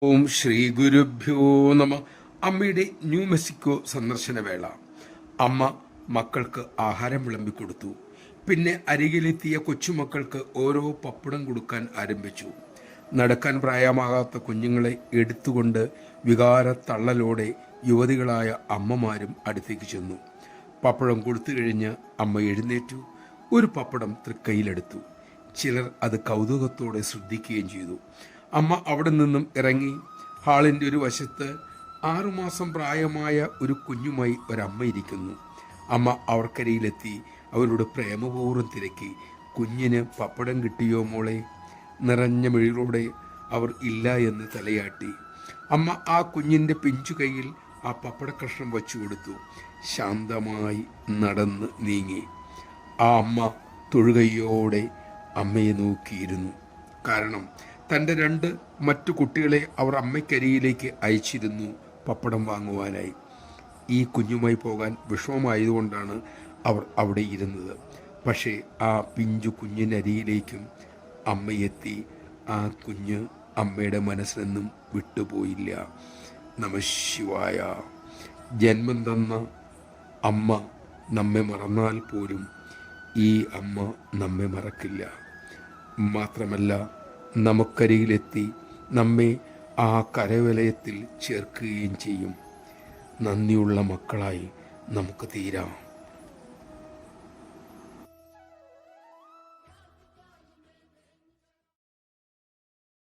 ഓം ശ്രീ ഗുരുഭ്യോ നമ. അമ്മയുടെ ന്യൂ മെക്സിക്കോ സന്ദർശന വേള. അമ്മ മക്കൾക്ക് ആഹാരം വിളമ്പിക്കൊടുത്തു. പിന്നെ അരികിലെത്തിയ കൊച്ചുമക്കൾക്ക് ഓരോ പപ്പടം കൊടുക്കാൻ ആരംഭിച്ചു. നടക്കാൻ പ്രായമാകാത്ത കുഞ്ഞുങ്ങളെ എടുത്തുകൊണ്ട് വികാരത്തള്ളലോടെ യുവതികളായ അമ്മമാരും അടുത്തേക്ക് ചെന്നു. പപ്പടം കൊടുത്തു കഴിഞ്ഞ് അമ്മ എഴുന്നേറ്റു. ഒരു പപ്പടം തൃക്കൈയിലെടുത്തു. ചിലർ അത് കൗതുകത്തോടെ ശ്രദ്ധിക്കുകയും ചെയ്തു. അമ്മ അവിടെ നിന്നും ഇറങ്ങി ഹാളിൻ്റെ ഒരു വശത്ത് 6 മാസം പ്രായമായ ഒരു കുഞ്ഞുമായി ഒരമ്മ ഇരിക്കുന്നു. അമ്മ അവർക്കരിയിലെത്തി അവരോട് പ്രേമപൂർവ്വം തിരക്കി, കുഞ്ഞിന് പപ്പടം കിട്ടിയോ മോളെ? നിറഞ്ഞ മിഴികളോടെ അവർ ഇല്ല എന്ന് തലയാട്ടി. അമ്മ ആ കുഞ്ഞിൻ്റെ പിഞ്ചു കൈയിൽ ആ പപ്പട കഷ്ണം വച്ചു കൊടുത്തു. ശാന്തമായി നടന്ന് നീങ്ങി. ആ അമ്മ തൊഴുകൈയോടെ അമ്മയെ നോക്കിയിരുന്നു. കാരണം തൻ്റെ 2 മറ്റു കുട്ടികളെ അവർ അമ്മയ്ക്കരിയിലേക്ക് അയച്ചിരുന്നു പപ്പടം വാങ്ങുവാനായി. ഈ കുഞ്ഞുമായി പോകാൻ വിഷമമായതുകൊണ്ടാണ് അവർ അവിടെ ഇരുന്നത്. പക്ഷേ ആ പിഞ്ചു കുഞ്ഞിനരിയിലേക്കും അമ്മയെത്തി. ആ കുഞ്ഞ് അമ്മയുടെ മനസ്സിൽ നിന്നും വിട്ടുപോയില്ല. നമഃശിവായ. ജന്മം തന്ന അമ്മ നമ്മെ മറന്നാൽ പോലും ഈ അമ്മ നമ്മെ മറക്കില്ല. മാത്രമല്ല, നമുക്കരികിലെത്തി നമ്മെ ആ കരവലയത്തിൽ ചേർക്കുകയും ചെയ്യും. നന്ദിയുള്ള മക്കളായി നമുക്ക് തീരാം.